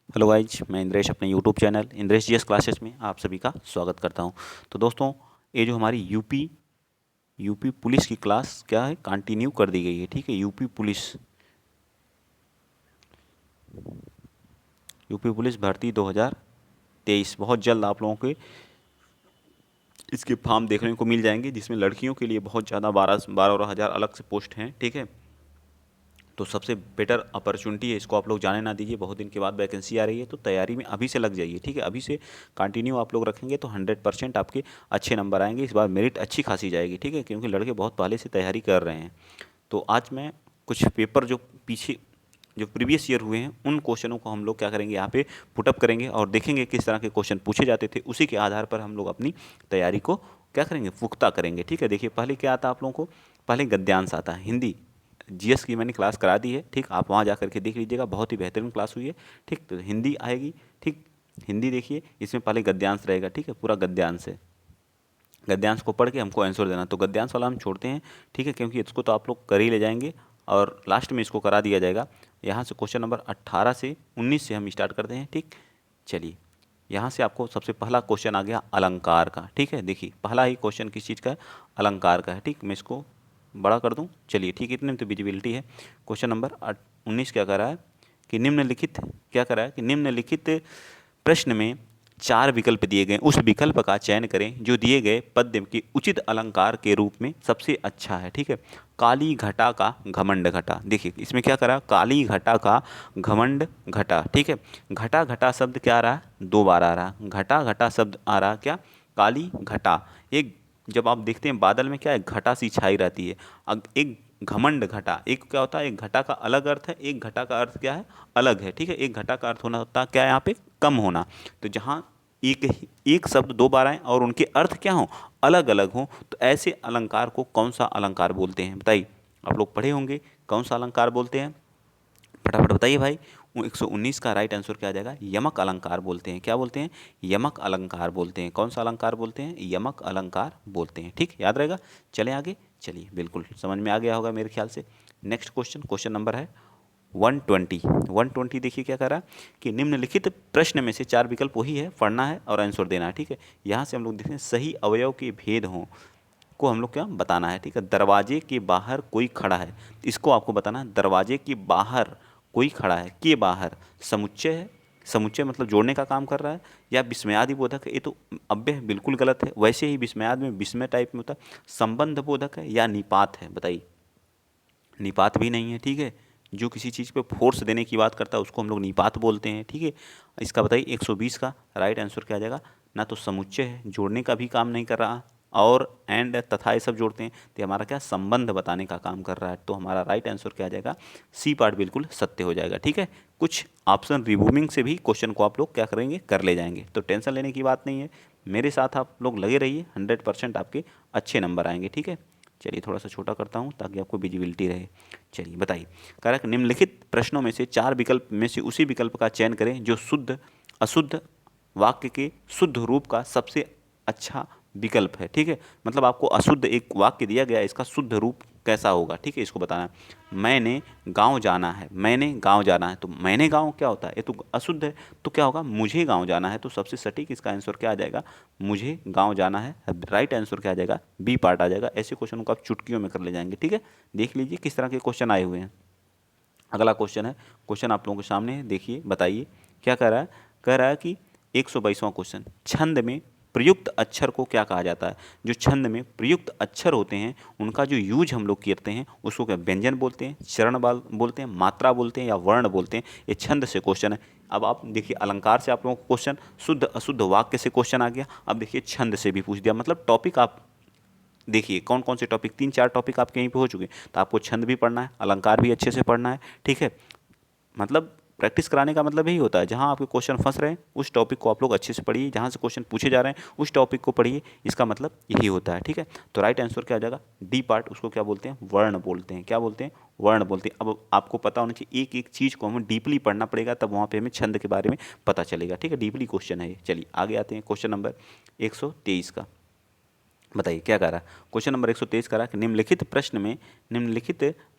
Hello guys, मैं इंद्रेश अपने YouTube channel Indresh GS classes में आप सभी का स्वागत करता हूं। तो दोस्तों, ये जो हमारी यूपी पुलिस की क्लास क्या है, कंटिन्यू कर दी गई है। ठीक है, यूपी पुलिस भर्ती 2023 बहुत जल्द आप लोगों के इसके फॉर्म देखने को मिल जाएंगे, जिसमें लड़कियों के लिए बहुत ज़्यादा 12 हज़ार अलग से पोस्ट हैं। ठीक है, तो सबसे बेटर अपॉर्चुनिटी है, इसको आप लोग जाने ना दीजिए। बहुत दिन के बाद वैकेंसी आ रही है, तो तैयारी में अभी से लग जाइए। ठीक है, अभी से कंटिन्यू आप लोग रखेंगे तो 100% आपके अच्छे नंबर आएंगे। इस बार मेरिट अच्छी खासी जाएगी। ठीक है, क्योंकि लड़के बहुत पहले से तैयारी कर रहे हैं। तो आज मैं कुछ पेपर जो प्रीवियस ईयर हुए हैं, उन क्वेश्चनों को हम लोग क्या करेंगे, यहाँ पे पुटअप करेंगे और देखेंगे किस तरह के क्वेश्चन पूछे जाते थे। उसी के आधार पर हम लोग अपनी तैयारी को क्या करेंगे, पुख्ता करेंगे। ठीक है, देखिए पहले क्या आता है आप लोगों को, पहले गद्यांश आता है। हिंदी जीएस की मैंने क्लास करा दी है। ठीक, आप वहाँ जा करके देख लीजिएगा, बहुत ही बेहतरीन क्लास हुई है। ठीक, तो हिंदी आएगी। ठीक, हिंदी देखिए, इसमें पहले गद्यांश रहेगा। ठीक है, पूरा गद्यांश है। गद्यांश को पढ़ के हमको आंसर देना, तो गद्यांश वाला हम छोड़ते हैं। ठीक है, क्योंकि इसको तो आप लोग कर ही ले जाएंगे और लास्ट में इसको करा दिया जाएगा। यहाँ से क्वेश्चन नंबर 18 से 19 से हम स्टार्ट करते हैं। ठीक, चलिए, यहाँ से आपको सबसे पहला क्वेश्चन आ गया अलंकार का। ठीक है, देखिए पहला ही क्वेश्चन किस चीज़ का है, अलंकार का है। ठीक, मैं इसको बड़ा कर दूँ, चलिए ठीक, इतने में तो विजिबिलिटी है। क्वेश्चन नंबर 19 क्या कर रहा है कि निम्नलिखित, क्या कर रहा है कि निम्नलिखित प्रश्न में चार विकल्प दिए गए, उस विकल्प का चयन करें जो दिए गए पद्य के उचित अलंकार के रूप में सबसे अच्छा है। ठीक है, काली घटा का घमंड घटा, देखिए इसमें क्या करा, काली घटा का घमंड घटा। ठीक है, घटा घटा शब्द क्या आ रहा है, दो बार आ रहा है। घटा घटा शब्द आ रहा क्या, काली घटा। एक, जब आप देखते हैं बादल में क्या है, घटा सी छाई रहती है। एक घमंड घटा, एक क्या होता है, एक घटा का अलग अर्थ है, एक घटा का अर्थ क्या है, अलग है। ठीक है, एक घटा का अर्थ होना होता है क्या, यहाँ पे कम होना। तो जहाँ एक शब्द दो बार आए और उनके अर्थ क्या हों, अलग अलग हों, तो ऐसे अलंकार को कौन सा अलंकार बोलते हैं, बताइए। आप लोग पढ़े होंगे, कौन सा अलंकार बोलते हैं, फटाफट बताइए भाई। 119 का राइट आंसर क्या आ जाएगा, यमक अलंकार बोलते हैं। क्या बोलते हैं, यमक अलंकार बोलते हैं। कौन सा अलंकार बोलते हैं, यमक अलंकार बोलते हैं। ठीक, याद रहेगा। चलें आगे, चलिए बिल्कुल समझ में आ गया होगा मेरे ख्याल से। नेक्स्ट क्वेश्चन, क्वेश्चन नंबर है 120। देखिए क्या कर रहा है कि निम्नलिखित प्रश्न में से चार विकल्प वही है, पढ़ना है और आंसर देना है। ठीक है, यहाँ से हम लोग देखते हैं सही अवयव के भेद हों को हम लोग क्या बताना है। ठीक है, दरवाजे के बाहर कोई खड़ा है, इसको आपको बताना है। दरवाजे के बाहर कोई खड़ा है, के बाहर समुच्चय है, समुच्चय मतलब जोड़ने का काम कर रहा है, या विस्मयादि बोधक है, ये तो अव्यय बिल्कुल गलत है। वैसे ही विस्मयाद में विस्मय टाइप में होता है। संबंध बोधक है या निपात है, बताइए। निपात भी नहीं है। ठीक है, जो किसी चीज़ पे फोर्स देने की बात करता है उसको हम लोग निपात बोलते हैं। ठीक है, इसका बताइए 120 का राइट आंसर क्या आ जाएगा, ना तो समुच्चय है, जोड़ने का भी काम नहीं कर रहा, और एंड तथा ये सब जोड़ते हैं तो हमारा क्या, संबंध बताने का काम कर रहा है। तो हमारा राइट आंसर क्या आ जाएगा, सी पार्ट बिल्कुल सत्य हो जाएगा। ठीक है, कुछ ऑप्शन रिमूविंग से भी क्वेश्चन को आप लोग क्या करेंगे, कर ले जाएंगे, तो टेंशन लेने की बात नहीं है। मेरे साथ आप लोग लगे रहिए, 100% आपके अच्छे नंबर आएंगे। ठीक है, चलिए थोड़ा सा छोटा करता हूँ ताकि आपको विजिबिलिटी रहे। चलिए बताइए, कारक निम्नलिखित प्रश्नों में से चार विकल्प में से उसी विकल्प का चयन करें जो शुद्ध अशुद्ध वाक्य के शुद्ध रूप का सबसे अच्छा विकल्प है। ठीक है, मतलब आपको अशुद्ध एक वाक्य दिया गया है, इसका शुद्ध रूप कैसा होगा। ठीक है, इसको बताना है। मैंने गांव जाना है, मैंने गांव जाना है, तो मैंने गांव क्या होता है, ये तो अशुद्ध है। तो क्या होगा, मुझे गांव जाना है, तो सबसे सटीक इसका आंसर क्या आ जाएगा, मुझे गांव जाना है। राइट आंसर क्या आ जाएगा, बी पार्ट आ जाएगा। ऐसे क्वेश्चन को आप चुटकियों में कर ले जाएंगे। ठीक है, देख लीजिए किस तरह के क्वेश्चन आए हुए हैं। अगला क्वेश्चन है, क्वेश्चन आप लोगों के सामने है, देखिए बताइए क्या कह रहा है। कह रहा है कि 122वां क्वेश्चन, छंद में प्रयुक्त अक्षर को क्या कहा जाता है। जो छंद में प्रयुक्त अक्षर होते हैं उनका जो यूज हम लोग करते हैं उसको क्या व्यंजन बोलते हैं, चरण बोलते हैं, मात्रा बोलते हैं, या वर्ण बोलते हैं। ये छंद से क्वेश्चन है। अब आप देखिए, अलंकार से आप लोगों को क्वेश्चन, शुद्ध अशुद्ध वाक्य से क्वेश्चन आ गया। अब देखिए छंद से भी पूछ दिया, मतलब टॉपिक आप देखिए कौन कौन से टॉपिक, तीन चार टॉपिक आपके यहीं पे हो चुके हैं। तो आपको छंद भी पढ़ना है, अलंकार भी अच्छे से पढ़ना है। ठीक है, मतलब प्रैक्टिस कराने का मतलब यही होता है, जहाँ आपके क्वेश्चन फंस रहे हैं उस टॉपिक को आप लोग अच्छे से पढ़िए, जहाँ से क्वेश्चन पूछे जा रहे हैं उस टॉपिक को पढ़िए, इसका मतलब यही होता है। ठीक है, तो राइट आंसर क्या आ जाएगा, डी पार्ट, उसको क्या बोलते हैं, वर्ण बोलते हैं। क्या बोलते हैं, वर्ण बोलते हैं। अब आपको पता होना चाहिए, एक एक चीज़ को हमें डीपली पढ़ना पड़ेगा, तब वहाँ पे हमें छंद के बारे में पता चलेगा। ठीक है, डीपली क्वेश्चन है ये। चलिए आगे आते हैं, क्वेश्चन नंबर 123 का बताइए क्या कह रहा है। क्वेश्चन नंबर 123 कह रहा है कि निम्नलिखित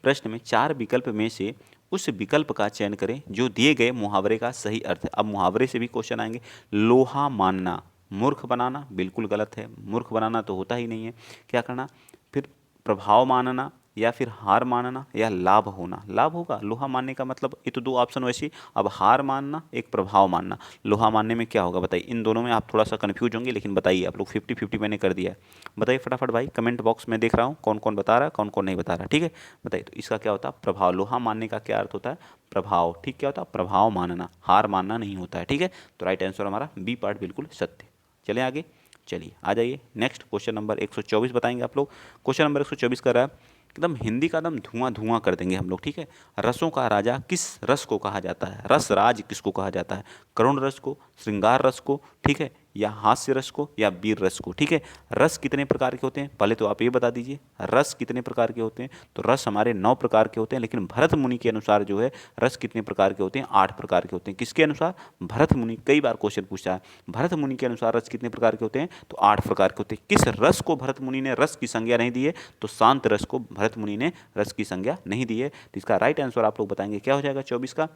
प्रश्न में चार विकल्प में से उस विकल्प का चयन करें जो दिए गए मुहावरे का सही अर्थ है। अब मुहावरे से भी क्वेश्चन आएंगे। लोहा मानना, मूर्ख बनाना, बिल्कुल गलत है, मूर्ख बनाना तो होता ही नहीं है। क्या करना फिर? प्रभाव मानना, या फिर हार मानना, या लाभ होना। लाभ होगा, लोहा मानने का मतलब, ये तो दो ऑप्शन वैसे। अब हार मानना, एक प्रभाव मानना, लोहा मानने में क्या होगा बताइए। इन दोनों में आप थोड़ा सा कंफ्यूज होंगे, लेकिन बताइए आप लोग 50-50 मैंने कर दिया है। बताइए फटाफट भाई, कमेंट बॉक्स में देख रहा हूँ कौन कौन बता रहा है, कौन कौन नहीं बता रहा। ठीक है, बताइए। तो इसका क्या होता है? प्रभाव। लोहा मानने का क्या अर्थ होता है? प्रभाव। ठीक, क्या होता है? प्रभाव मानना, हार मानना नहीं होता है। ठीक है, तो राइट आंसर हमारा बी पार्ट बिल्कुल सत्य। चलें आगे, चलिए आ जाइए नेक्स्ट क्वेश्चन नंबर 124 बताएंगे आप लोग। क्वेश्चन नंबर 124 कर रहा है, एकदम हिंदी का एकदम धुआं धुआं कर देंगे हम लोग। ठीक है, रसों का राजा किस रस को कहा जाता है? रस राज किसको कहा जाता है? करुण रस को, श्रृंगार रस को, ठीक है, या हास्य रस को, या वीर रस को। ठीक है, रस कितने प्रकार के होते हैं पहले तो आप ये बता दीजिए, रस कितने प्रकार के होते हैं? तो रस हमारे 9 प्रकार के होते हैं, लेकिन भरत मुनि के अनुसार जो है रस कितने प्रकार के होते हैं? 8 प्रकार के होते हैं। किसके अनुसार? भरत मुनि। कई बार क्वेश्चन पूछा है, भरत मुनि के अनुसार रस कितने प्रकार के होते हैं? तो 8 प्रकार के होते हैं। किस रस को भरत मुनि ने रस की संज्ञा नहीं दी है? तो शांत रस को भरत मुनि ने रस की संज्ञा नहीं दी है। तो इसका राइट आंसर आप लोग बताएंगे क्या हो जाएगा 24 का?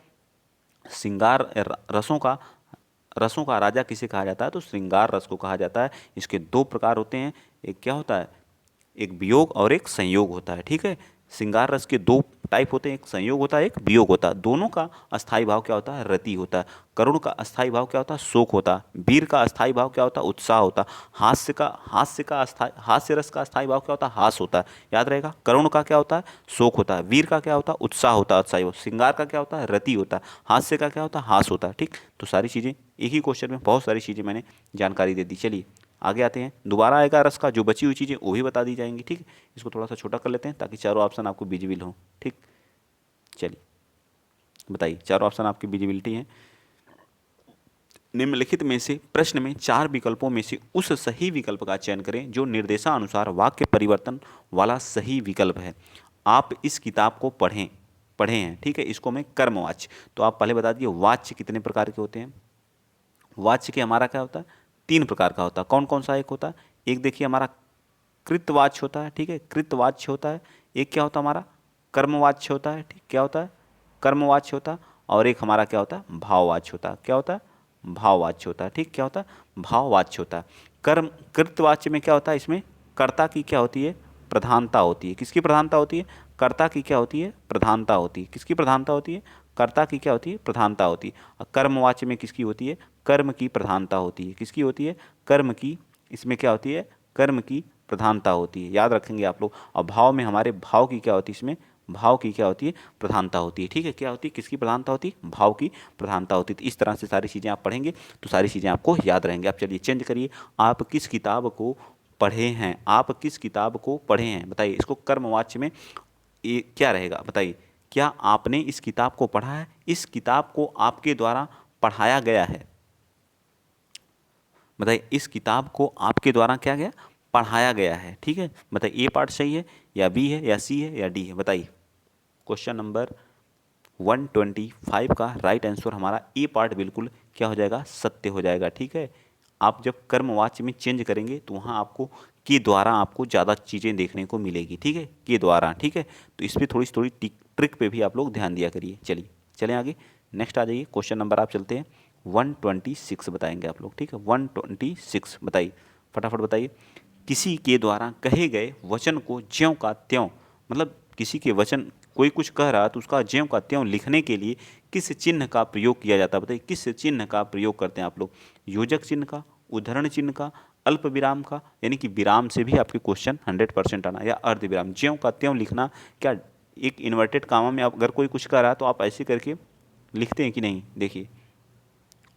श्रृंगार रसों का राजा किसे कहा जाता है? तो श्रृंगार रस को कहा जाता है। इसके 2 प्रकार होते हैं, एक क्या होता है? एक वियोग और एक संयोग होता है। ठीक है, श्रृंगार रस के 2 टाइप होते हैं, एक संयोग होता है, एक वियोग होता है। दोनों का अस्थाई भाव क्या होता है? रति होता है। करुण का अस्थाई भाव क्या होता है? शोक होता है। वीर का अस्थाई भाव क्या होता है? उत्साह होता है। हास्य रस का अस्थाई भाव क्या होता है? हास होता है। याद रहेगा, करुण का क्या होता है? शोक होता है। वीर का क्या होता है? उत्साह होता है, अस्थाई भाव। श्रृंगार का क्या होता है? रति होता है। हास्य का क्या होता है? हास होता है। ठीक, तो सारी चीज़ें एक ही क्वेश्चन में बहुत सारी चीज़ें मैंने जानकारी दे दी। चलिए आगे आते हैं। दोबारा आएगा रस का, जो बची हुई चीज़ें वो भी बता दी जाएंगी। ठीक है, इसको थोड़ा सा छोटा कर लेते हैं ताकि चारों ऑप्शन आपको विजिबल हों। ठीक, चलिए बताइए, चारों ऑप्शन आपकी विजिबिलिटी हैं। निम्नलिखित में से प्रश्न में 4 विकल्पों में से उस सही विकल्प का चयन करें जो निर्देशानुसार वाक्य परिवर्तन वाला सही विकल्प है। आप इस किताब को पढ़े हैं। ठीक है, इसको मैं कर्मवाच्य। तो आप पहले बता दिए वाच्य कितने प्रकार के होते हैं। वाच्य के हमारा क्या होता है? 3 प्रकार का होता है। कौन कौन सा एक होता है? एक देखिए हमारा कृतवाच्य होता है। ठीक है, कृतवाच्य होता है। एक क्या होता है हमारा? कर्मवाच्य होता है। ठीक, क्या होता है? कर्मवाच्य होता है। और एक हमारा क्या होता है? भाववाच्य होता है। क्या होता है? भाववाच्य होता है। ठीक, क्या होता है? भाववाच्य होता है। कृतवाच्य में क्या होता है? इसमें कर्ता की क्या होती है? प्रधानता होती है। किसकी प्रधानता होती है? कर्ता की क्या होती है? प्रधानता होती है। किसकी प्रधानता होती है? कर्ता की क्या होती है? प्रधानता होती है। और कर्मवाच्य में किसकी होती है? कर्म की प्रधानता होती है। किसकी होती है? कर्म की। इसमें क्या होती है? कर्म की प्रधानता होती है। याद रखेंगे आप लोग। और भाव में हमारे भाव की क्या होती है? इसमें भाव की क्या होती है? प्रधानता होती है। ठीक है, क्या होती है? किसकी प्रधानता होती है? भाव की प्रधानता होती है। तो इस तरह से सारी चीज़ें आप पढ़ेंगे तो सारी चीज़ें आपको याद रहेंगी। आप चलिए चेंज करिए, आप किस किताब को पढ़े हैं? आप किस किताब को पढ़े हैं बताइए। इसको कर्मवाच्य में ये क्या रहेगा बताइए। क्या आपने इस किताब को पढ़ा है? इस किताब को आपके द्वारा पढ़ाया गया है। बताइए, इस किताब को आपके द्वारा क्या गया? पढ़ाया गया है। ठीक है, बताइए ए पार्ट सही है या बी है या सी है या डी है? बताइए। क्वेश्चन नंबर 125 का राइट आंसर हमारा ए पार्ट बिल्कुल क्या हो जाएगा? सत्य हो जाएगा। ठीक है, आप जब कर्मवाच्य में चेंज करेंगे तो वहाँ आपको के द्वारा आपको ज़्यादा चीज़ें देखने को मिलेगी। ठीक है, के द्वारा। ठीक है, तो इस पर थोड़ी थोड़ी ट्रिक पे भी आप लोग ध्यान दिया करिए। चलिए चलें आगे, नेक्स्ट आ जाइए। क्वेश्चन नंबर आप चलते हैं 126 बताएंगे आप लोग। ठीक है, 126 बताइए, फटाफट बताइए। किसी के द्वारा कहे गए वचन को ज्यों का त्यों, मतलब किसी के वचन, कोई कुछ कह रहा तो उसका ज्यों का त्यों लिखने के लिए किस चिन्ह का प्रयोग किया जाता है? बताइए, किस चिन्ह का प्रयोग करते हैं आप लोग? योजक चिन्ह का, उद्धरण चिन्ह का, अल्प विराम का, यानी कि विराम से भी आपके क्वेश्चन 100% आना, या अर्ध विराम। ज्यों का त्यों लिखना क्या एक इन्वर्टेड कामा में अगर कोई कुछ कह रहा है तो आप ऐसे करके लिखते हैं कि नहीं? देखिए,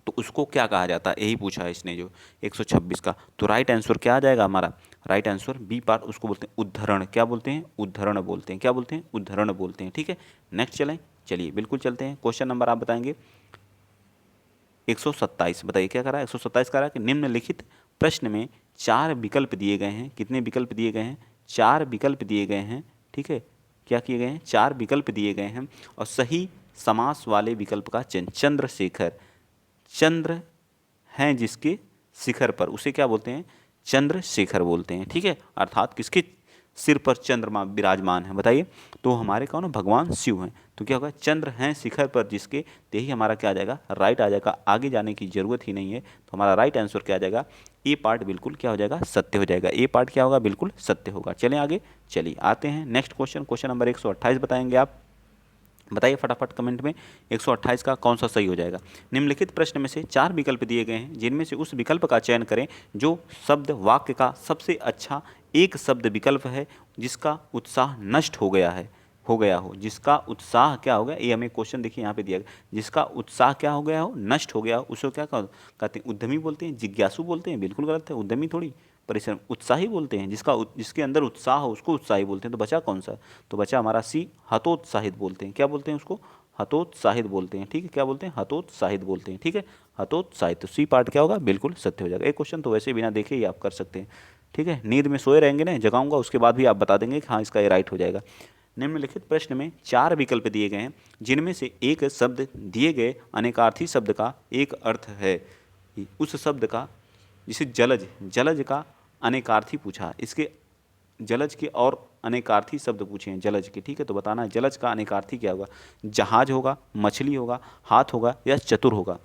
तो उसको क्या कहा जाता है? यही पूछा है इसने जो 126 का। तो राइट आंसर क्या आ जाएगा हमारा? राइट आंसर बी पार्ट, उसको बोलते हैं उद्धरण। क्या बोलते हैं? उद्धरण बोलते हैं। क्या बोलते हैं? उद्धरण बोलते हैं। ठीक है, नेक्स्ट चलें, चलिए बिल्कुल चलते हैं। क्वेश्चन नंबर आप बताएंगे 127। बताइए क्या करा है? 127 करा कि निम्नलिखित प्रश्न में 4 विकल्प दिए गए हैं। कितने विकल्प दिए गए हैं? 4 विकल्प दिए गए हैं। ठीक है, क्या किए गए हैं? 4 विकल्प दिए गए हैं और सही समास वाले विकल्प का चयन। चंद्रशेखर, चंद्र हैं जिसके शिखर पर, उसे क्या बोलते हैं? चंद्रशेखर बोलते हैं। ठीक है, अर्थात किसके सिर पर चंद्रमा विराजमान है। बताइए, तो हमारे कौन है? भगवान शिव हैं। तो क्या होगा? चंद्र हैं शिखर पर जिसके, तो यही हमारा क्या आ जाएगा? राइट आ जाएगा। आगे जाने की जरूरत ही नहीं है। तो हमारा राइट आंसर क्या आ जाएगा? ए पार्ट बिल्कुल क्या हो जाएगा? सत्य हो जाएगा। ए पार्ट क्या होगा? बिल्कुल सत्य होगा। चलें आगे, चलिए आते हैं नेक्स्ट क्वेश्चन। क्वेश्चन नंबर 128 बताएंगे आप। बताइए फटाफट कमेंट में 128 का कौन सा सही हो जाएगा। निम्नलिखित प्रश्न में से 4 विकल्प दिए गए हैं, जिनमें से उस विकल्प का चयन करें जो शब्द वाक्य का सबसे अच्छा एक शब्द विकल्प है जिसका उत्साह नष्ट हो गया हो। जिसका उत्साह क्या हो गया? ये हमें क्वेश्चन देखिए यहाँ पे दिया गया, जिसका उत्साह क्या हो गया हो? नष्ट हो गया हो। उसको क्या कहते हैं? उद्यमी बोलते हैं, जिज्ञासु बोलते हैं। बिल्कुल गलत है, उद्यमी थोड़ी, परिश्रम, उत्साही बोलते हैं। जिसके अंदर उत्साह हो उसको उत्साही बोलते हैं। तो बचा कौन सा? तो बचा हमारा सी, हतोत्साहित बोलते हैं। क्या बोलते हैं उसको? हतोत्साहित बोलते हैं। ठीक है, क्या बोलते हैं? हतोत्साहित बोलते हैं। ठीक है, हतोत्साहित। तो सी पार्ट क्या होगा? बिल्कुल सत्य हो जाएगा। एक क्वेश्चन तो वैसे बिना देखे ही आप कर सकते हैं। ठीक है, नींद में सोए रहेंगे ना, जगाऊंगा उसके बाद भी आप बता देंगे कि हाँ इसका ये राइट हो जाएगा। निम्नलिखित प्रश्न में 4 विकल्प दिए गए हैं, जिनमें से एक शब्द दिए गए अनेकार्थी शब्द का एक अर्थ है। उस शब्द का, जिसे जलज, जलज का अनेकार्थी पूछा, इसके जलज के और अनेकार्थी शब्द पूछे हैं जलज के। ठीक है, तो बताना है जलज का अनेकार्थी क्या होगा? जहाज होगा, मछली होगा, हाथ होगा या चतुर होगा।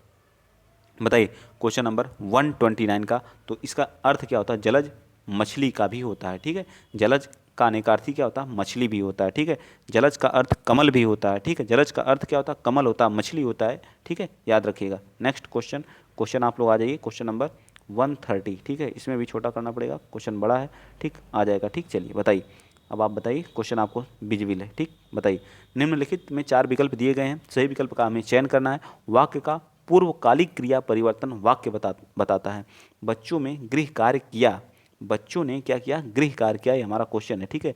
बताइए क्वेश्चन नंबर 129 का, तो इसका अर्थ क्या होता है? जलज मछली का भी होता है। ठीक है, जलज का अनेकार्थी क्या होता है? मछली भी होता है। ठीक है, जलज का अर्थ कमल भी होता है। ठीक है, जलज का अर्थ क्या होता है? कमल होता है, मछली होता है। ठीक है, याद रखिएगा। नेक्स्ट क्वेश्चन, क्वेश्चन आप लोग आ जाइए, क्वेश्चन नंबर 130। ठीक है, इसमें भी छोटा करना पड़ेगा, क्वेश्चन बड़ा है। ठीक, आ जाएगा। ठीक, चलिए बताइए, अब आप बताइए, क्वेश्चन आपको विजिबल है। ठीक, बताइए, निम्नलिखित में 4 विकल्प दिए गए हैं, सही विकल्प का हमें चयन करना है। वाक्य का पूर्वकालिक क्रिया परिवर्तन वाक्य बताता है। बच्चों में गृह कार्य किया, बच्चों ने क्या किया? गृह कार्य किया, ये हमारा क्वेश्चन है। ठीक है,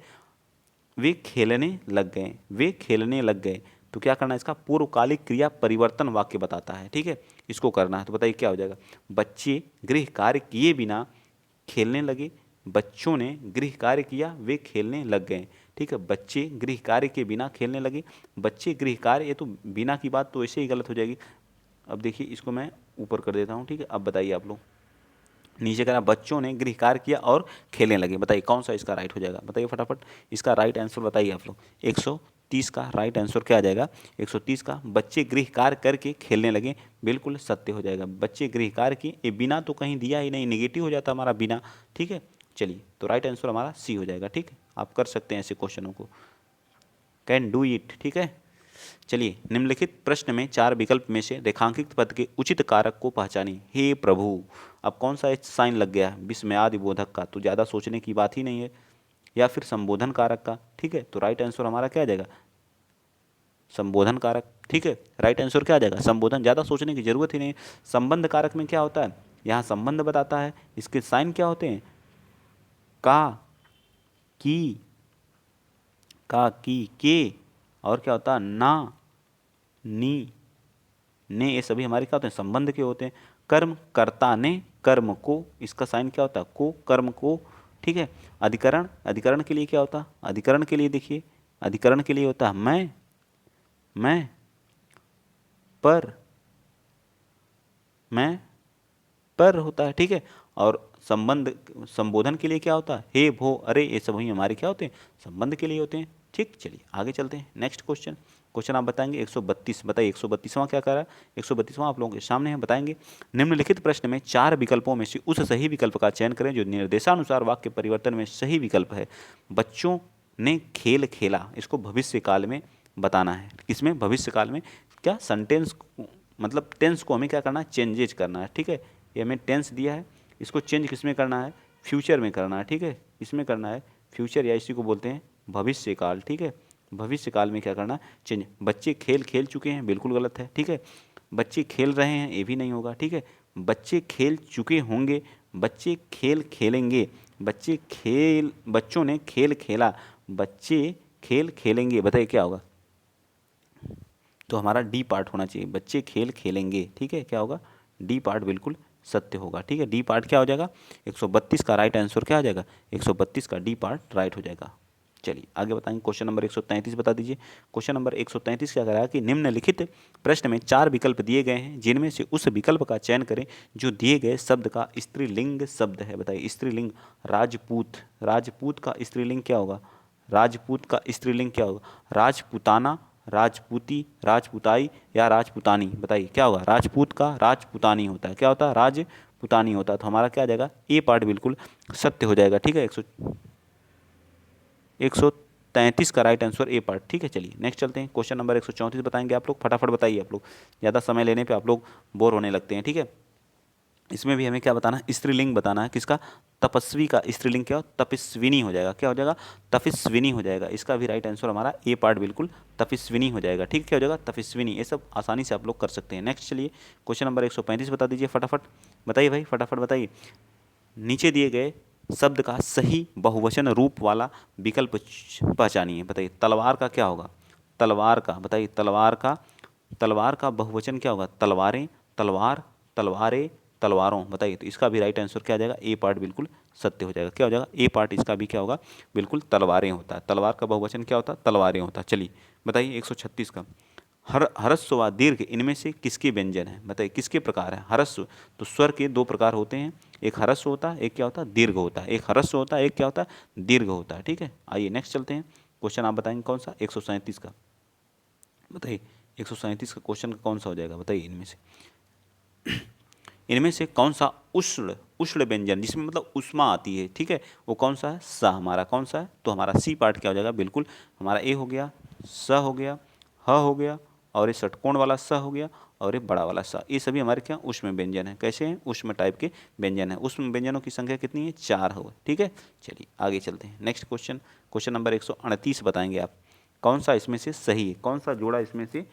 वे खेलने लग गए, वे खेलने लग गए। तो क्या करना है? इसका पूर्वकालिक क्रिया परिवर्तन वाक्य बताता है। ठीक है, इसको करना है। तो बताइए क्या हो जाएगा? बच्चे गृह कार्य किए बिना खेलने लगे, बच्चों ने गृह कार्य किया, वे खेलने लग गए। ठीक है, बच्चे गृह कार्य के बिना खेलने लगे, बच्चे गृह कार्य, ये तो बिना की बात तो ऐसे ही गलत हो जाएगी। अब देखिए इसको मैं ऊपर कर देता हूँ। ठीक है, अब बताइए आप लोग, नीचे करा बच्चों ने गृह कार्य किया और खेलने लगे। बताइए कौन सा इसका राइट हो जाएगा? बताइए फटाफट, इसका राइट आंसर बताइए आप लोग। 130 का राइट आंसर क्या आ जाएगा? 130 का बच्चे गृह कार्य करके खेलने लगे, बिल्कुल सत्य हो जाएगा। बच्चे गृह कार्य की, ये बिना तो कहीं दिया ही नहीं, निगेटिव हो जाता हमारा बिना। ठीक है, चलिए, तो राइट आंसर हमारा सी हो जाएगा। ठीक है, आप कर सकते हैं ऐसे क्वेश्चनों को, कैन डू इट। ठीक है, चलिए, निम्नलिखित प्रश्न में 4 विकल्प में से रेखांकित पद के उचित कारक को पहचानिए। हे प्रभु, अब कौन सा साइन लग गया? विस्मयादि बोधक का, तो ज़्यादा सोचने की बात ही नहीं है, या फिर संबोधन कारक का। ठीक है, तो राइट आंसर हमारा क्या आ जाएगा? संबोधन कारक। ठीक है, राइट आंसर क्या आ जाएगा? संबोधन। ज़्यादा सोचने की जरूरत ही नहीं है। संबंध कारक में क्या होता है? यहाँ संबंध बताता है, इसके साइन क्या होते हैं? का, की, के, और क्या होता है? ना, नी, ने, ये सभी हमारे क्या होते हैं? संबंध के होते हैं। कर्म, कर्ता ने कर्म को, इसका साइन क्या होता है? को, कर्म को। ठीक है, अधिकरण, अधिकरण के लिए क्या होता है? अधिकरण के लिए देखिए, अधिकरण के लिए होता है मैं, पर, मैं, पर होता है। ठीक है, और संबंध, संबोधन के लिए क्या होता है? हे, भो, अरे, ये सभी हमारे क्या होते हैं? संबंध के लिए होते हैं। ठीक, चलिए आगे चलते हैं। नेक्स्ट क्वेश्चन, क्वेश्चन आप बताएंगे 132। बताइए 132वां क्या कर रहा है? 132वां आप लोगों के सामने है, बताएंगे। निम्नलिखित प्रश्न में 4 विकल्पों में से उस सही विकल्प का चयन करें जो निर्देशानुसार वाक्य परिवर्तन में सही विकल्प है। बच्चों ने खेल खेला, इसको भविष्य काल में बताना है। किसमें? भविष्य काल में। क्या? सेंटेंस, मतलब टेंस को हमें क्या करना है? चेंजेज करना है। ठीक है, ये हमें टेंस दिया है, इसको चेंज किस में करना है? फ्यूचर में करना है। ठीक है, इसमें करना है फ्यूचर, या इसी को बोलते हैं भविष्य काल। ठीक है, भविष्य काल में क्या करना? चेंज। बच्चे खेल खेल चुके हैं, बिल्कुल गलत है। ठीक है, बच्चे खेल रहे हैं, ये भी नहीं होगा। ठीक है, बच्चे खेल चुके होंगे, बच्चे खेल खेलेंगे, बच्चों ने खेल खेला, बच्चे खेल खेलेंगे। बताइए क्या होगा? तो हमारा डी पार्ट होना चाहिए, बच्चे खेल खेलेंगे। ठीक है, क्या होगा? डी पार्ट बिल्कुल सत्य होगा। ठीक है, डी पार्ट क्या हो जाएगा? 132 का राइट आंसर क्या आ जाएगा? 132 का डी पार्ट राइट हो जाएगा। चलिए आगे बताएंगे। क्वेश्चन नंबर 133 बता दीजिए। क्वेश्चन नंबर 133 क्या करा है कि निम्नलिखित प्रश्न में 4 विकल्प दिए गए हैं, जिनमें से उस विकल्प का चयन करें जो दिए गए शब्द का स्त्रीलिंग शब्द है। बताइए स्त्रीलिंग। राजपूत, राजपूत का स्त्रीलिंग क्या होगा? राजपूत का स्त्रीलिंग क्या होगा? राजपुताना, राजपूती, राजपुताई या राजपुतानी? बताइए क्या होगा? राजपूत का राजपुतानी होता है। क्या होता है? राजपुतानी होता है। तो हमारा क्या आ जाएगा? ए पार्ट बिल्कुल सत्य हो जाएगा। ठीक है, 133 का राइट आंसर ए पार्ट। ठीक है, चलिए नेक्स्ट चलते हैं। क्वेश्चन नंबर 134 बताएंगे आप लोग। फटाफट बताइए आप लोग, ज़्यादा समय लेने पे आप लोग बोर होने लगते हैं। ठीक है, इसमें भी हमें क्या बताना है? स्त्रीलिंग बताना है। किसका? तपस्वी का स्त्रीलिंग क्या हो? तपस्विनी हो जाएगा। क्या हो जाएगा? तपस्विनी हो जाएगा। इसका भी राइट आंसर हमारा ए पार्ट बिल्कुल तपस्विनी हो जाएगा। ठीक है, क्या हो जाएगा? तपस्विनी। ये सब आसानी से आप लोग कर सकते हैं। नेक्स्ट चलिए, क्वेश्चन नंबर 135 बता दीजिए फटाफट। बताइए भाई, फटाफट बताइए। नीचे दिए गए शब्द का सही बहुवचन रूप वाला विकल्प पहचानिए। बताइए तलवार का क्या होगा? तलवार का, बताइए तलवार का, तलवार का बहुवचन क्या होगा? तलवारें, तलवार, तलवारें, तलवारों। बताइए, तो इसका भी राइट आंसर क्या आ जाएगा? ए पार्ट बिल्कुल सत्य हो जाएगा। क्या हो जाएगा? ए पार्ट इसका भी क्या होगा? बिल्कुल तलवारें होता है। तलवार का बहुवचन क्या होता है? तलवारें होता है। चलिए बताइए 136 का। ह्रस्व व दीर्घ इनमें से किसके व्यंजन है? बताइए किसके प्रकार है? ह्रस्व, तो स्वर के दो प्रकार होते हैं, एक ह्रस्व होता है, एक क्या होता है? दीर्घ होता है। एक ह्रस्व होता है, एक क्या होता है? दीर्घ होता है। ठीक है, आइए नेक्स्ट चलते हैं। क्वेश्चन आप बताएंगे कौन सा? 137 का। बताइए 137 का क्वेश्चन कौन सा हो जाएगा? बताइए इनमें से कौन सा उष्ण, उष्ण व्यंजन जिसमें मतलब उष्मा आती है, ठीक है, वो कौन सा है? स। हमारा कौन सा है? तो हमारा सी पार्ट क्या हो जाएगा? बिल्कुल हमारा ए हो गया, स हो गया, ह हो गया, और ये षटकोण वाला स हो गया, और ये बड़ा वाला सा। ये सभी हमारे क्या? उष्म व्यंजन है। कैसे हैं? उष्म टाइप के व्यंजन है। उष्म व्यंजनों की संख्या कितनी है? 4 हो। ठीक है, चलिए आगे चलते हैं। नेक्स्ट क्वेश्चन, क्वेश्चन नंबर 138 बताएंगे आप। कौन सा इसमें से सही है? कौन सा जोड़ा इसमें से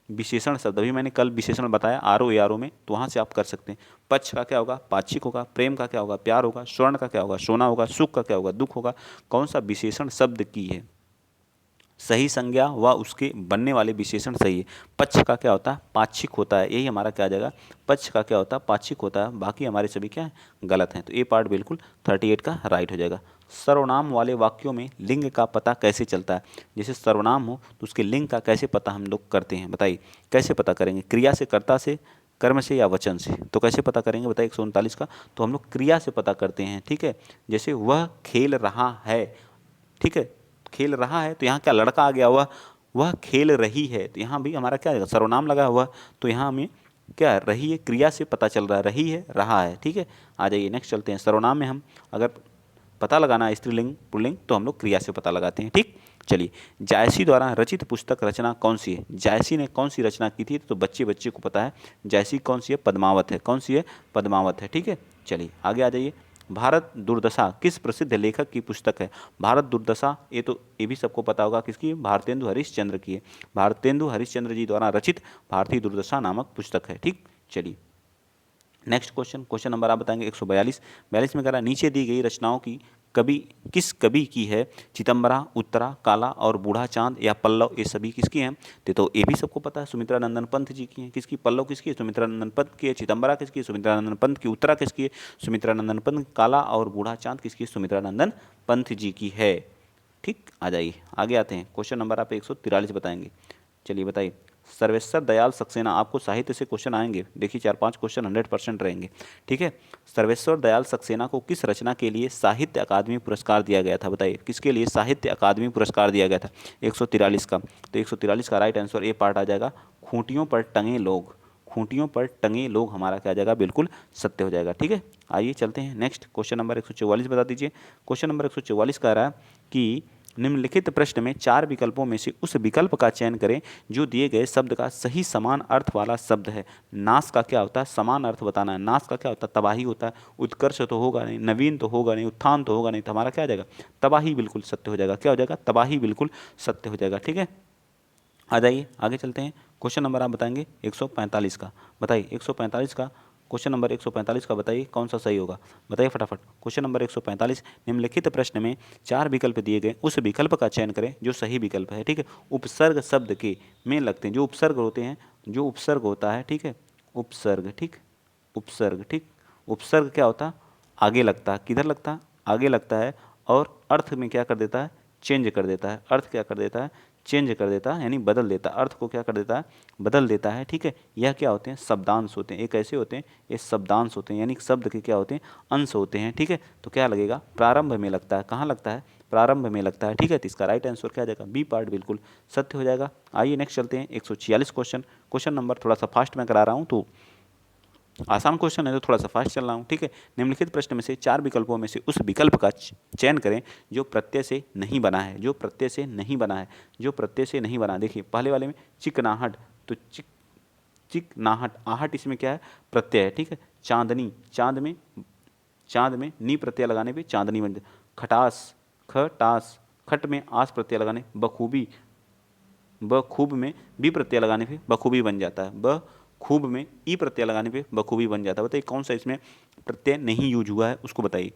विशेषण शब्द? अभी मैंने कल विशेषण बताया आरो ए आरो में, तो वहाँ से आप कर सकते हैं। पक्ष का क्या होगा? पाक्षिक होगा। प्रेम का क्या होगा? प्यार होगा। स्वर्ण का क्या होगा? सोना होगा। सुख का क्या होगा? दुख होगा। कौन सा विशेषण शब्द की है सही संज्ञा व उसके बनने वाले विशेषण सही है? पक्ष का क्या होता है? पाक्षिक होता है। यही हमारा क्या आ जाएगा? पक्ष का क्या होता है? पाक्षिक होता है। बाकी हमारे सभी क्या है? गलत हैं। तो ए पार्ट बिल्कुल 38 का राइट हो जाएगा। सर्वनाम वाले वाक्यों में लिंग का पता कैसे चलता है? जैसे सर्वनाम हो तो उसके लिंग का कैसे पता हम लोग करते हैं? बताइए कैसे पता करेंगे? क्रिया से, कर्ता से, कर्म से या वचन से? तो कैसे पता करेंगे? बताइए 139 का। तो हम लोग क्रिया से पता करते हैं। ठीक है, जैसे वह खेल रहा है, ठीक है, खेल रहा है, तो यहाँ क्या लड़का आ गया? वह खेल रही है, तो यहाँ भी हमारा क्या है? सर्वनाम लगा हुआ, तो यहाँ हमें क्या? रही है, क्रिया से पता चल रहा है, रही है, रहा है। ठीक है, आ जाइए नेक्स्ट चलते हैं। सर्वनाम में हम अगर पता लगाना है स्त्रीलिंग पुल्लिंग, तो हम लोग क्रिया से पता लगाते हैं। ठीक, चलिए जायसी द्वारा रचित पुस्तक रचना कौन सी है? जायसी ने कौन सी रचना की थी? तो बच्चे बच्चे को पता है जायसी कौन सी है? पद्मावत है। कौन सी है? पद्मावत है। ठीक है, चलिए आगे आ जाइए। भारत दुर्दशा किस प्रसिद्ध लेखक की पुस्तक है? भारत दुर्दशा, ये भी सबको पता होगा किसकी है? भारतेंदु हरिश्चंद्र की है। भारतेंदु हरिश्चंद्र जी द्वारा रचित भारतीय दुर्दशा नामक पुस्तक है। ठीक, चलिए नेक्स्ट क्वेश्चन, क्वेश्चन नंबर आप बताएंगे 142। 42 में कह रहा है नीचे दी गई रचनाओं की कवि किस कवि की है? चिदम्बरा, उत्तरा, काला और बूढ़ा चांद या पल्लव, ये सभी किसकी हैं? तो ये भी सबको पता है, सुमित्रा नंदन पंत जी की हैं। किसकी? पल्लव किसकी है? सुमित्रा नंदन पंत की है। चिदम्बरा किसकी है? सुमित्रा नंदन पंत की। उत्तरा किसकी है? सुमित्रा नंदन पंत। काला और बूढ़ा चांद किसकी? सुमित्रा नंदन पंत जी की है। ठीक, आ जाइए आगे आते हैं। क्वेश्चन नंबर आप 143 बताएंगे। चलिए बताइए। सर्वेश्वर दयाल सक्सेना, आपको साहित्य से क्वेश्चन आएंगे, देखिए 4-5 क्वेश्चन 100% रहेंगे। ठीक है, सर्वेश्वर दयाल सक्सेना को किस रचना के लिए साहित्य अकादमी पुरस्कार दिया गया था? बताइए किसके लिए साहित्य अकादमी पुरस्कार दिया गया था? 143 का। तो 143 का राइट आंसर ए पार्ट आ जाएगा, खूंटियों पर टंगे लोग। खूंटियों पर टंगे लोग हमारा क्या आ जाएगा? बिल्कुल सत्य हो जाएगा। ठीक है, आइए चलते हैं नेक्स्ट। क्वेश्चन नंबर 144 बता दीजिए। क्वेश्चन नंबर 144 कह रहा है कि निम्नलिखित प्रश्न में 4 विकल्पों में से उस विकल्प का चयन करें जो दिए गए शब्द का सही समान अर्थ वाला शब्द है। नाश का क्या होता है? समान अर्थ बताना है। नाश का क्या होता है? तबाही होता है। उत्कर्ष तो होगा नहीं, नवीन तो होगा नहीं, उत्थान तो होगा नहीं, तो हमारा क्या आ जाएगा? तबाही बिल्कुल सत्य हो जाएगा। क्या हो जाएगा? तबाही बिल्कुल सत्य हो जाएगा। ठीक है, आ जाइए आगे चलते हैं। क्वेश्चन नंबर आप बताएंगे 145 का। बताइए 145 का, क्वेश्चन नंबर 145 का बताइए कौन सा सही होगा? बताइए फटाफट। क्वेश्चन नंबर 145, निम्नलिखित प्रश्न में 4 विकल्प दिए गए, उस विकल्प का चयन करें जो सही विकल्प है। ठीक है, उपसर्ग शब्द के में लगते हैं, जो उपसर्ग होते हैं, जो उपसर्ग होता है, ठीक है, उपसर्ग, ठीक, उपसर्ग, ठीक, उपसर्ग क्या होता है? आगे लगता है। किधर लगता है? आगे लगता है, और अर्थ में क्या कर देता है? चेंज कर देता है, अर्थ क्या कर देता है, चेंज कर देता है, यानी बदल देता है, अर्थ को क्या कर देता है, बदल देता है, ठीक है। यह क्या होते हैं, शब्दांश होते हैं। ये कैसे होते हैं, ये शब्दांश होते हैं, यानी शब्द के क्या होते हैं, अंश होते हैं, ठीक है। तो क्या लगेगा, प्रारंभ में लगता है, कहाँ लगता है, प्रारंभ में लगता है, ठीक है। तो इसका राइट आंसर क्या आ जाएगा, बी पार्ट बिल्कुल सत्य हो जाएगा। आइए नेक्स्ट चलते हैं 146 क्वेश्चन नंबर थोड़ा सा फास्ट में करा रहा हूँ, तो आसान क्वेश्चन है तो थोड़ा सा फास्ट चल रहा हूँ, ठीक है। निम्नलिखित प्रश्न में से 4 विकल्पों में से उस विकल्प का चयन करें जो प्रत्यय से नहीं बना है, जो प्रत्यय से नहीं बना है, जो प्रत्यय से नहीं बना। देखिए पहले वाले में चिकनाहट, तो चिकनाहट, आहट इसमें क्या है, प्रत्यय है, ठीक है। चांदनी, चांद में नी प्रत्यय लगाने पे चांदनी बन जाए। खटास, खटास, खट में आस प्रत्यय लगाने, बखूबी, बखूब में बी प्रत्यय लगाने पे बखूबी बन जाता है। बखूब में ई प्रत्यय लगाने पे बखूबी बन जाता है। बताइए कौन सा इसमें प्रत्यय नहीं यूज हुआ है, उसको बताइए।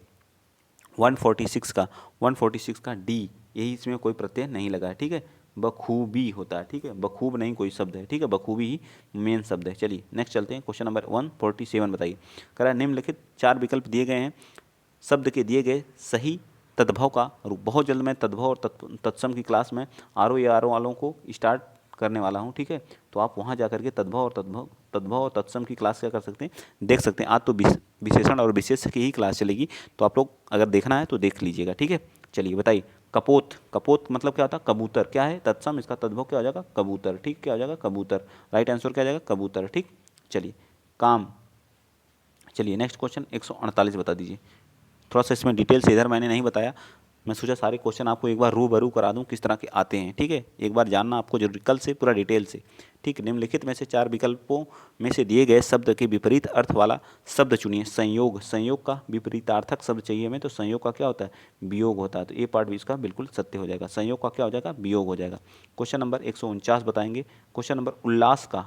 146 का डी, यही इसमें कोई प्रत्यय नहीं लगा है, ठीक है। बखूबी होता है, ठीक है, बखूब नहीं कोई शब्द है, ठीक है, बखूबी ही मेन शब्द है। चलिए नेक्स्ट चलते हैं, क्वेश्चन नंबर 147 बताइए। कह रहा है निम्नलिखित 4 विकल्प दिए गए हैं, शब्द के दिए गए सही तद्भव का, और बहुत जल्द मैं तद्भव और तत्सम की क्लास में आर ओ वालों को स्टार्ट करने वाला हूँ, ठीक है। तो आप वहाँ जा करके तद्भव और तत्सम की क्लास क्या कर सकते हैं, देख सकते हैं। आज तो विशेषण और विशेष की ही क्लास चलेगी, तो आप लोग अगर देखना है तो देख लीजिएगा, ठीक है। चलिए बताइए, कपोत, कपोत मतलब क्या होता है, कबूतर, क्या है तत्सम, इसका तद्भव क्या हो जाएगा, कबूतर, ठीक, क्या हो जाएगा, कबूतर। राइट आंसर क्या हो जाएगा, कबूतर, ठीक। चलिए काम, चलिए नेक्स्ट क्वेश्चन 148 बता दीजिए। थोड़ा सा इसमें डिटेल से इधर मैंने नहीं बताया, मैं सोचा सारे क्वेश्चन आपको एक बार रूबरू करा दूं किस तरह के आते हैं, ठीक है। एक बार जानना आपको जरूरी, कल से पूरा डिटेल से, ठीक। निम्नलिखित में से 4 विकल्पों में से दिए गए शब्द के विपरीत अर्थ वाला शब्द चुनिए। संयोग, संयोग का विपरीतार्थक शब्द चाहिए हमें, तो संयोग का क्या होता है, वियोग होता है। तो ये पार्ट भी इसका बिल्कुल सत्य हो जाएगा, संयोग का क्या हो जाएगा, वियोग हो जाएगा। क्वेश्चन नंबर 149 बताएंगे। क्वेश्चन नंबर उल्लास का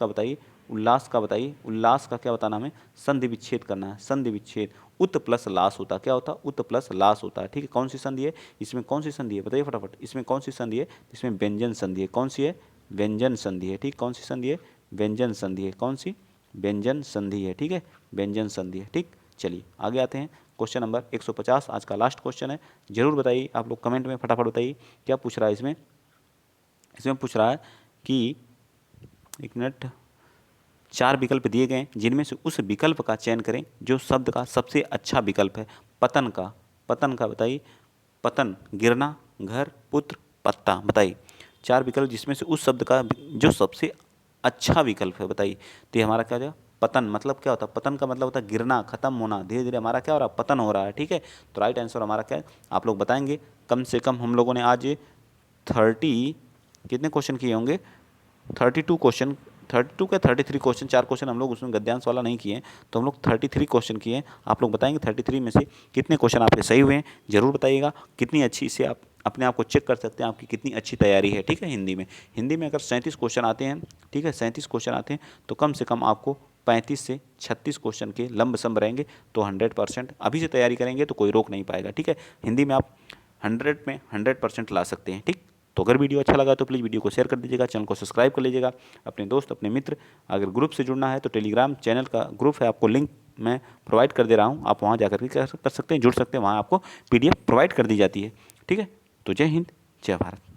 बताइए, उल्लास का बताइए, उल्लास का क्या बताना हमें, संधि विच्छेद करना है, संधि विच्छेद। उत प्लस लास होता है, क्या होता है, उत प्लस लास होता है, ठीक है। कौन सी संधि है इसमें, कौन सी संधि है बताइए फटाफट, इसमें कौन सी संधि है, इसमें व्यंजन संधि है। कौन सी है, व्यंजन संधि है, ठीक। कौन सी संधि है, व्यंजन संधि है। कौन सी, व्यंजन संधि है, ठीक है, व्यंजन संधि है, ठीक। चलिए आगे आते हैं, क्वेश्चन नंबर 150 आज का लास्ट क्वेश्चन है। जरूर बताइए आप लोग कमेंट में फटाफट बताइए क्या पूछ रहा है इसमें। इसमें पूछ रहा है कि, एक मिनट, 4 विकल्प दिए गए जिनमें से उस विकल्प का चयन करें जो शब्द का सबसे अच्छा विकल्प है। पतन का, पतन का बताइए, पतन, गिरना, घर, पुत्र, पत्ता, बताइए 4 विकल्प जिसमें से उस शब्द का जो सबसे अच्छा विकल्प है, बताइए। तो ये हमारा क्या हो जाएगा, पतन। मतलब क्या होता है, पतन का मतलब होता है गिरना, खत्म होना, धीरे धीरे हमारा क्या हो रहा है, पतन हो रहा है, ठीक है। तो राइट आंसर हमारा क्या है, आप लोग बताएंगे। कम से कम हम लोगों ने आज 30 कितने क्वेश्चन किए होंगे, 32 क्वेश्चन, 32 का 33 क्वेश्चन, 4 क्वेश्चन हम लोग उसमें गद्यांश वाला नहीं किए हैं, तो हम लोग 33 क्वेश्चन किए हैं। आप लोग बताएंगे 33 में से कितने क्वेश्चन आपके सही हुए हैं, जरूर बताइएगा। कितनी अच्छी से आप अपने आप को चेक कर सकते हैं आपकी कितनी अच्छी तैयारी है, ठीक है। हिंदी में अगर 37 क्वेश्चन आते हैं, ठीक है, 37 क्वेश्चन आते हैं, तो कम से कम आपको 35 से 36 क्वेश्चन के लंबसम रहेंगे, तो 100% अभी से तैयारी करेंगे तो कोई रोक नहीं पाएगा, ठीक है। हिंदी में आप 100 में 100% ला सकते हैं, ठीक। तो अगर वीडियो अच्छा लगा तो प्लीज़ वीडियो को शेयर कर दीजिएगा, चैनल को सब्सक्राइब कर लीजिएगा, अपने दोस्त, अपने मित्र। अगर ग्रुप से जुड़ना है तो टेलीग्राम चैनल का ग्रुप है, आपको लिंक मैं प्रोवाइड कर दे रहा हूँ, आप वहाँ जाकर के कर सकते हैं, जुड़ सकते हैं, वहाँ आपको PDF प्रोवाइड कर दी जाती है, ठीक है। तो जय हिंद, जय भारत।